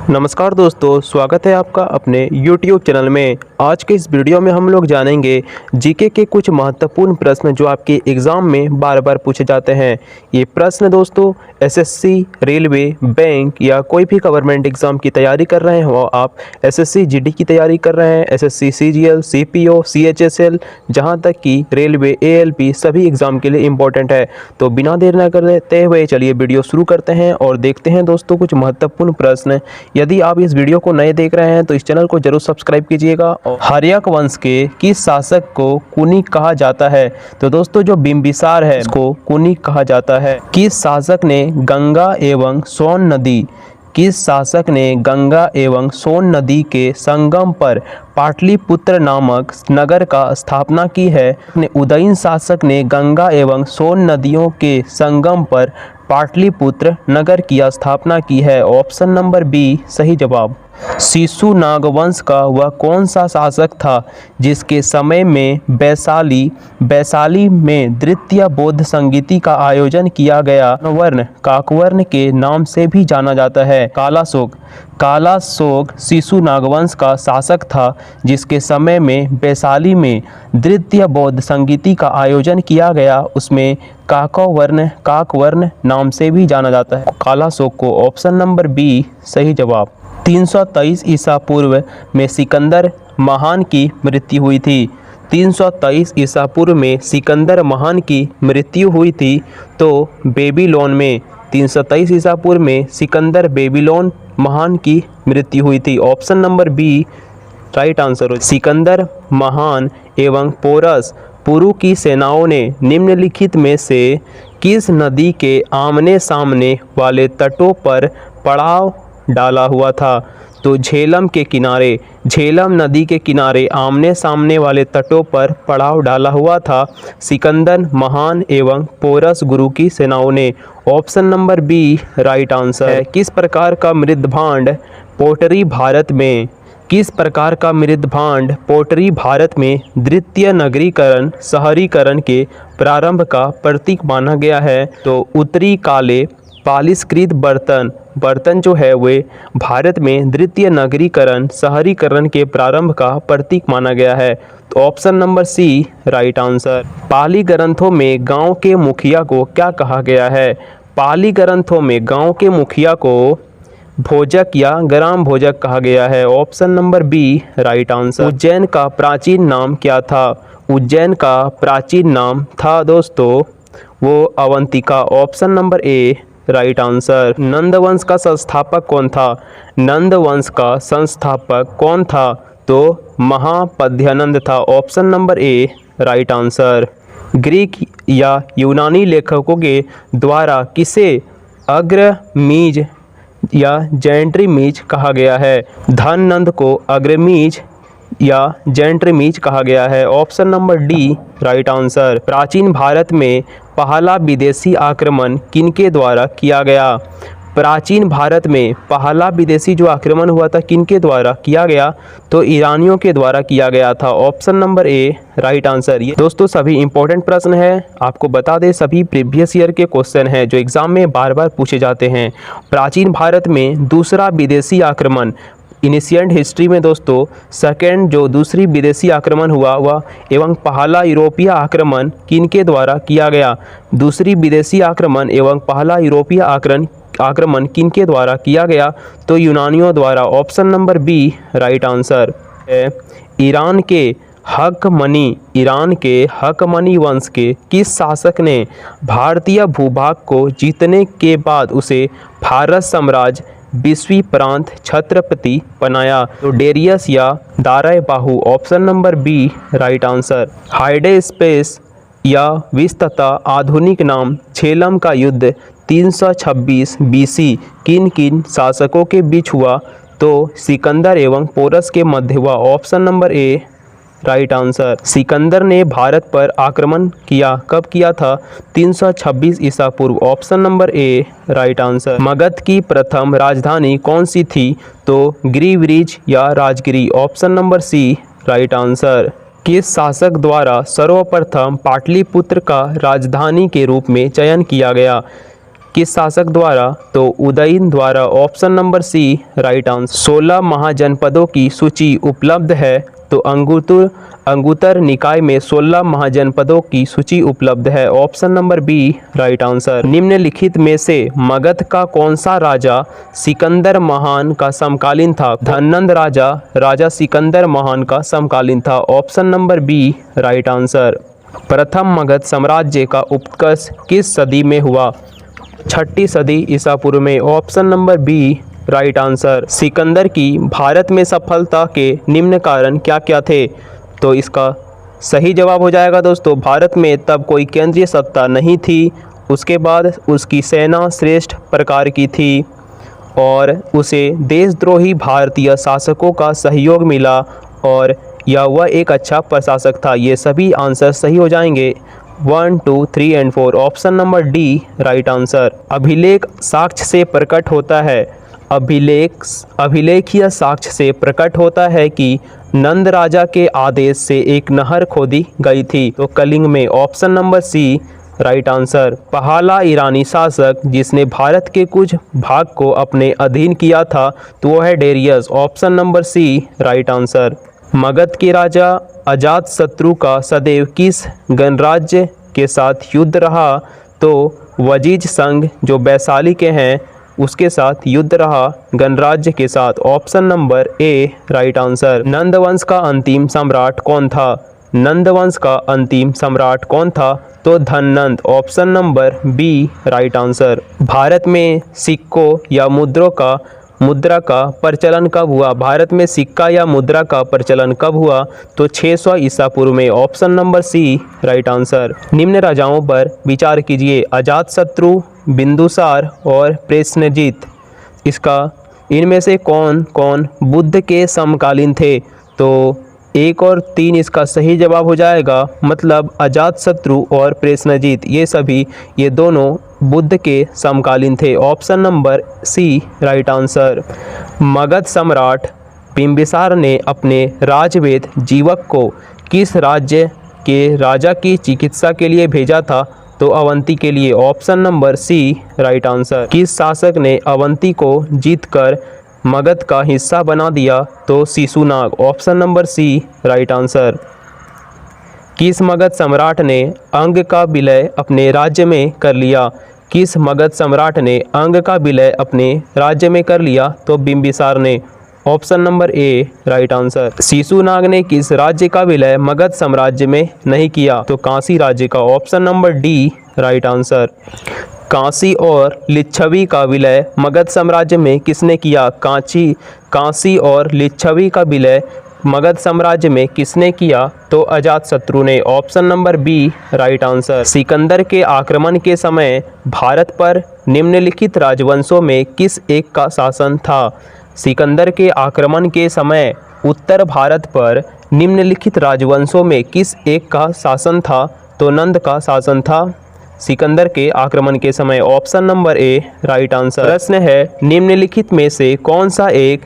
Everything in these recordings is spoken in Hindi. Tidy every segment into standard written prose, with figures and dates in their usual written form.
नमस्कार दोस्तों, स्वागत है आपका अपने YouTube चैनल में। आज के इस वीडियो में हम लोग जानेंगे जीके के कुछ महत्वपूर्ण प्रश्न जो आपके एग्ज़ाम में बार बार पूछे जाते हैं। ये प्रश्न दोस्तों एसएससी, रेलवे, बैंक या कोई भी गवर्नमेंट एग्ज़ाम की तैयारी कर रहे हो, आप एसएससी जीडी की तैयारी कर रहे हैं, एसएससी सीजीएल, सीपीओ, सीएचएसएल, जहाँ तक कि रेलवे, एएलपी सभी एग्ज़ाम के लिए इम्पोर्टेंट है। तो बिना देर न करते हुए चलिए वीडियो शुरू करते हैं और देखते हैं दोस्तों कुछ महत्वपूर्ण प्रश्न। यदि आप इस वीडियो को नए देख रहे हैं तो इस चैनल को जरूर सब्सक्राइब कीजिएगा। और हर्यक वंश के किस शासक को कुनी कहा जाता है? तो दोस्तों जो बिंबिसार है इसको कुनी कहा जाता है। किस शासक ने गंगा एवं सोन नदी किस शासक ने गंगा एवं सोन नदी के संगम पर पाटलिपुत्र नामक नगर का स्थापना की है? उदयन शासक ने गंगा एवं सोन नदियों के संगम पर पाटलिपुत्र नगर की स्थापना की है। ऑप्शन नंबर बी सही जवाब। शिशुनाग वंश का वह कौन सा शासक था जिसके समय में वैशाली में द्वितीय बौद्ध संगीति का आयोजन किया गया? वर्ण काकवर्ण के नाम से भी जाना जाता है। कालाशोक शिशुनाग वंश का शासक था जिसके समय में वैशाली में द्वितीय बौद्ध संगीति का आयोजन किया गया। उसमें काकवर्ण नाम से भी जाना जाता है कालाशोक को। ऑप्शन नंबर बी सही जवाब। 323 ईसा पूर्व में सिकंदर महान की मृत्यु हुई थी। 323 ईसा पूर्व में सिकंदर महान की मृत्यु हुई थी तो बेबीलोन में 323 ईसा पूर्व में सिकंदर बेबीलोन महान की मृत्यु हुई थी। Option number B right answer हो। सिकंदर महान एवं पोरस पुरु की सेनाओं ने निम्नलिखित में से किस नदी के आमने सामने वाले तटों पर पड़ाव डाला हुआ था? तो झेलम नदी के किनारे आमने सामने वाले तटों पर पड़ाव डाला हुआ था सिकंदर महान एवं पोरस गुरु की सेनाओं ने। Option number B right answer है। किस प्रकार का मृदभांड पोटरी भारत में द्वितीय नगरीकरण शहरीकरण के प्रारंभ का प्रतीक माना गया है? तो उत्तरी काले पालिशकृत बर्तन जो है वे भारत में द्वितीय नगरीकरण शहरीकरण के प्रारंभ का प्रतीक माना गया है। तो option number C right answer. Pali ग्रंथों में गांव के मुखिया को क्या कहा गया है? पाली ग्रंथों में गांव के मुखिया को भोजक या ग्राम भोजक कहा गया है। Option number B right answer. Ujjain का प्राचीन नाम क्या था? उज्जैन का प्राचीन नाम था दोस्तों वो Avantika. Option number A right answer. नंदवंश का संस्थापक कौन था? नंदवंश का संस्थापक कौन था? तो महापद्यानंद था। Option number A right answer. Greek या यूनानी लेखकों के द्वारा किसे अग्रमीज या जैंट्रीमीज कहा गया है? धननंद को अग्रमीज या जैंट्रीमीज कहा गया है। Option number D right answer. प्राचीन भारत में पहला विदेशी आक्रमण किनके द्वारा किया गया? प्राचीन भारत में पहला विदेशी जो आक्रमण हुआ था किनके द्वारा किया गया? तो ईरानियों के द्वारा किया गया था। Option number A right answer. ये दोस्तों सभी इंपॉर्टेंट प्रश्न है, आपको बता दें सभी प्रीवियस ईयर के क्वेश्चन हैं जो एग्जाम में बार बार पूछे जाते हैं। प्राचीन भारत में दूसरा विदेशी आक्रमण इनिशियंट हिस्ट्री में दोस्तों सेकेंड जो दूसरी विदेशी आक्रमण हुआ एवं पहला यूरोपीय आक्रमण किनके द्वारा किया गया? दूसरी विदेशी आक्रमण एवं पहला यूरोपीय आक्रमण किनके द्वारा किया गया? तो यूनानियों द्वारा। Option number B right answer है। ईरान के हकमनी वंश के किस शासक ने भारतीय भूभाग को जीतने के बाद उसे फारस साम्राज्य विश्वी प्रांत छत्रपति बनाया? तो डेरियस या दाराय बाहु। Option number B right answer. Hydaspes या विस्तता आधुनिक नाम झेलम का युद्ध 326 बीसी किन शासकों के बीच हुआ? तो सिकंदर एवं पोरस के मध्य हुआ। Option number A right answer. Sikandar ने भारत पर आक्रमण किया, कब किया था? 326 ईसा पूर्व। Option number A right answer. Magadh की प्रथम राजधानी कौन सी थी? तो गिरिब्रिज या Rajgiri. Option number C right answer. किस शासक द्वारा सर्वप्रथम पाटलिपुत्र का राजधानी के रूप में चयन किया गया? किस शासक द्वारा? तो उदयन द्वारा। Option number C right answer. 16 महाजनपदों की सूची उपलब्ध है, तो अंगुत्तर निकाय में 16 महाजनपदों की सूची उपलब्ध है। Option number B right answer. निम्नलिखित में से मगध का कौन सा राजा सिकंदर महान का समकालीन था? धननंद राजा सिकंदर महान का समकालीन था। Option number B right answer. प्रथम मगध साम्राज्य का उत्कर्ष किस सदी में हुआ? 6ठी सदी ईसा पूर्व में। Option number B right answer. Sikandar की भारत में सफलता के निम्न कारण क्या क्या थे? तो इसका सही जवाब हो जाएगा दोस्तों, भारत में तब कोई केंद्रीय सत्ता नहीं थी। उसके बाद उसकी सेना श्रेष्ठ प्रकार की थी और उसे देशद्रोही भारतीय शासकों का सहयोग मिला और वह एक अच्छा प्रशासक था। ये सभी आंसर सही हो जाएंगे। 1, 2, 3 and 4। Option number D right answer. अभिलेख साक्ष्य से प्रकट होता है। अभिलेखीय साक्ष्य से प्रकट होता है कि नंद राजा के आदेश से एक नहर खोदी गई थी, तो कलिंग में। Option number C right answer. पहला ईरानी शासक जिसने भारत के कुछ भाग को अपने अधीन किया था, तो वह है Darius. Option number C right answer. Magadh के राजा अजातशत्रु का सदैव किस गणराज्य के साथ युद्ध रहा? तो वजीज संघ जो वैशाली के हैं उसके साथ युद्ध रहा, गणराज्य के साथ। Option number A right answer. नंदवंश का अंतिम सम्राट कौन था? नंदवंश का अंतिम सम्राट कौन था? तो Dhanananda. Option number B right answer. Bharat में सिक्कों या मुद्रा का प्रचलन कब हुआ? भारत में सिक्का या मुद्रा का प्रचलन कब हुआ? तो 600 ईसा पूर्व में। Option number C right answer. निम्न राजाओं पर विचार कीजिए। अजातशत्रु, बिंदुसार और प्रसेनजीत। इनमें से कौन कौन बुद्ध के समकालीन थे? तो 1 और 3 इसका सही जवाब हो जाएगा। मतलब अजातशत्रु और प्रसेनजीत ये दोनों बुद्ध के समकालीन थे। Option number C right answer. Magadh सम्राट बिंबिसार ने अपने राजवेद जीवक को किस राज्य के राजा की चिकित्सा के लिए भेजा था? तो अवंती के लिए। Option number C right answer. किस शासक ने अवंती को जीतकर मगध का हिस्सा बना दिया? तो Shishunaga. Option number C right answer. किस मगध सम्राट ने अंग का विलय अपने राज्य में कर लिया? किस मगध सम्राट ने अंग का विलय अपने राज्य में कर लिया? तो बिंबिसार ने। Option number A right answer. Shishunaga ने किस राज्य का विलय मगध साम्राज्य में नहीं किया? तो कांसी राज्य का। Option number D right answer. Kashi और लिच्छवी का विलय मगध साम्राज्य में किसने किया? कांसी और लिच्छवी का विलय मगध साम्राज्य में किसने किया? तो अजातशत्रु ने। Option number B right answer. Sikandar के आक्रमण के समय भारत पर निम्नलिखित राजवंशों में किस एक का शासन था? सिकंदर के आक्रमण के समय उत्तर भारत पर निम्नलिखित राजवंशों में किस एक का शासन था? तो नंद का शासन था सिकंदर के आक्रमण के समय। Option number A right answer. प्रश्न है, निम्नलिखित में से कौन सा एक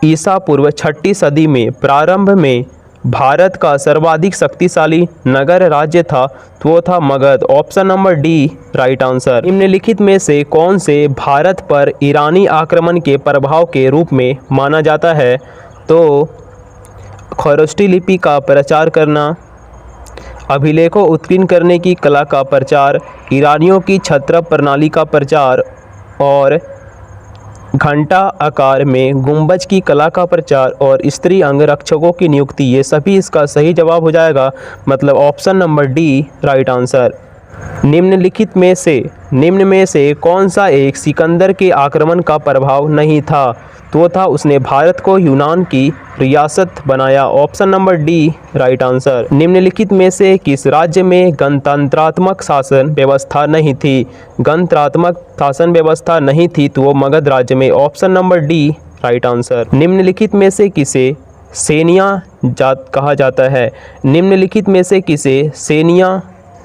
ईसा पूर्व 6ठी सदी में प्रारंभ में भारत का सर्वाधिक शक्तिशाली नगर राज्य था? तो वो था Magadh. Option number D right answer. निम्नलिखित में से कौन से भारत पर ईरानी आक्रमण के प्रभाव के रूप में माना जाता है? तो खरोष्ठी लिपि का प्रचार करना, अभिलेखों उत्कीर्ण करने की कला का प्रचार, ईरानियों की छत्र प्रणाली का प्रचार और घंटा आकार में गुंबज की कला का प्रचार और स्त्री अंगरक्षकों की नियुक्ति। ये सभी इसका सही जवाब हो जाएगा। मतलब option number D right answer. निम्न में से कौन सा एक सिकंदर के आक्रमण का प्रभाव नहीं था? तो था उसने भारत को यूनान की रियासत बनाया। Option number D right answer. निम्नलिखित में से किस राज्य में गणतंत्रात्मक शासन व्यवस्था नहीं थी? गणतंत्रात्मक शासन व्यवस्था नहीं थी तो वो मगध राज्य में। Option number D right answer. निम्नलिखित में से किसे सेनिया जात कहा जाता है? निम्नलिखित में से किसे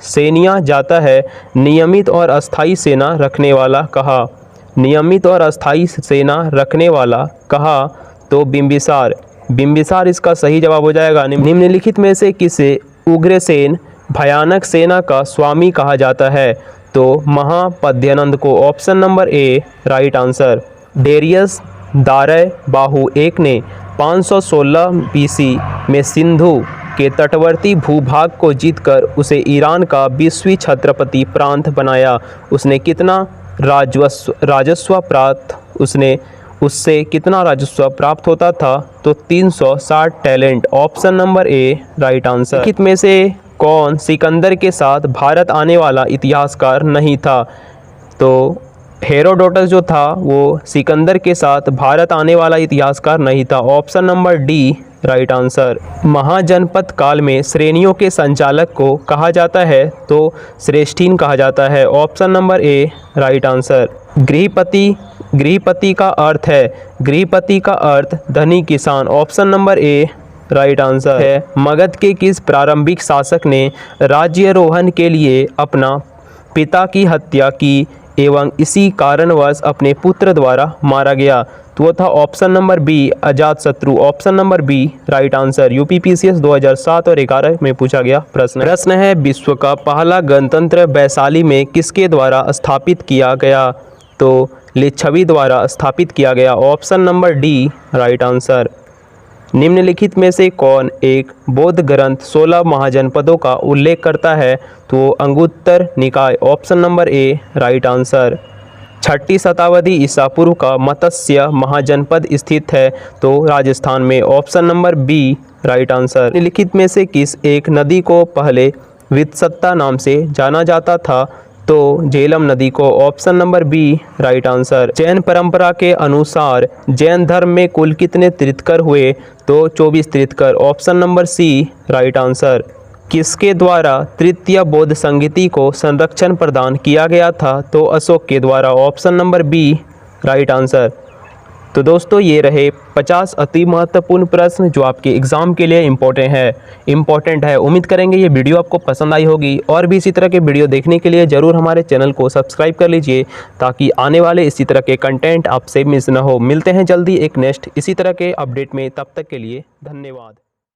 सेनिया जाता है? नियमित और अस्थायी सेना रखने वाला कहा। नियमित और अस्थायी सेना रखने वाला कहा तो बिंबिसार इसका सही जवाब हो जाएगा। निम्नलिखित में से किसे उग्रसेन भयानक सेना का स्वामी कहा जाता है? तो महापद्यानंद को option number A right answer. Darius दारय बाहु एक ने 516 बीसी में सिंधु के तटवर्ती भूभाग को जीतकर उसे ईरान का 20वीं छत्रपति प्रांत बनाया। उसने कितना राजस्व प्राप्त होता था? तो 360 talent. Option number A right answer. निम्नलिखित में से कौन सिकंदर के साथ भारत आने वाला इतिहासकार नहीं था? तो हेरोडोटस जो था वो सिकंदर के साथ भारत आने वाला इतिहासकार नहीं था। Option number D right answer. महाजनपद काल में श्रेणियों के संचालक को कहा जाता है? तो श्रेष्ठीन कहा जाता है। Option number A right answer. गृहपति का अर्थ है, गृहपति का अर्थ धनी किसान। Option number A right answer है। मगध के किस प्रारंभिक शासक ने राज्यारोहण के लिए अपना पिता की हत्या की एवं इसी कारणवश अपने पुत्र द्वारा मारा गया? तो वो था option number B Ajatashatru. Option number B right answer. UPPCS 2007 और 11 में पूछा गया प्रश्न है विश्व का पहला गणतंत्र वैशाली में किसके द्वारा स्थापित किया गया? तो लिच्छवी द्वारा स्थापित किया गया। Option number D right answer. निम्नलिखित में से कौन एक बौद्ध ग्रंथ 16 महाजनपदों का उल्लेख करता है? तो Anguttara Nikaya. Option number A right answer. 6ठी शताब्दी ईसा पूर्व का मत्स्य महाजनपद स्थित है? तो राजस्थान में। Option number B right answer. निम्नलिखित में से किस एक नदी को पहले वित्सत्ता नाम से जाना जाता था? तो झेलम नदी को। Option number B right answer. Jain परंपरा के अनुसार जैन धर्म में कुल कितने तीर्थंकर हुए? तो 24 तीर्थंकर। Option number C right answer. किसके द्वारा तृतीय बौद्ध संगीति को संरक्षण प्रदान किया गया था? तो अशोक के द्वारा। Option number B right answer. तो दोस्तों ये रहे 50 अति महत्वपूर्ण प्रश्न जो आपके एग्ज़ाम के लिए इम्पोर्टेंट है। उम्मीद करेंगे ये वीडियो आपको पसंद आई होगी और भी इसी तरह के वीडियो देखने के लिए ज़रूर हमारे चैनल को सब्सक्राइब कर लीजिए ताकि आने वाले इसी तरह के कंटेंट आपसे मिस न हो। मिलते हैं जल्दी एक नेक्स्ट इसी तरह के अपडेट में, तब तक के लिए धन्यवाद।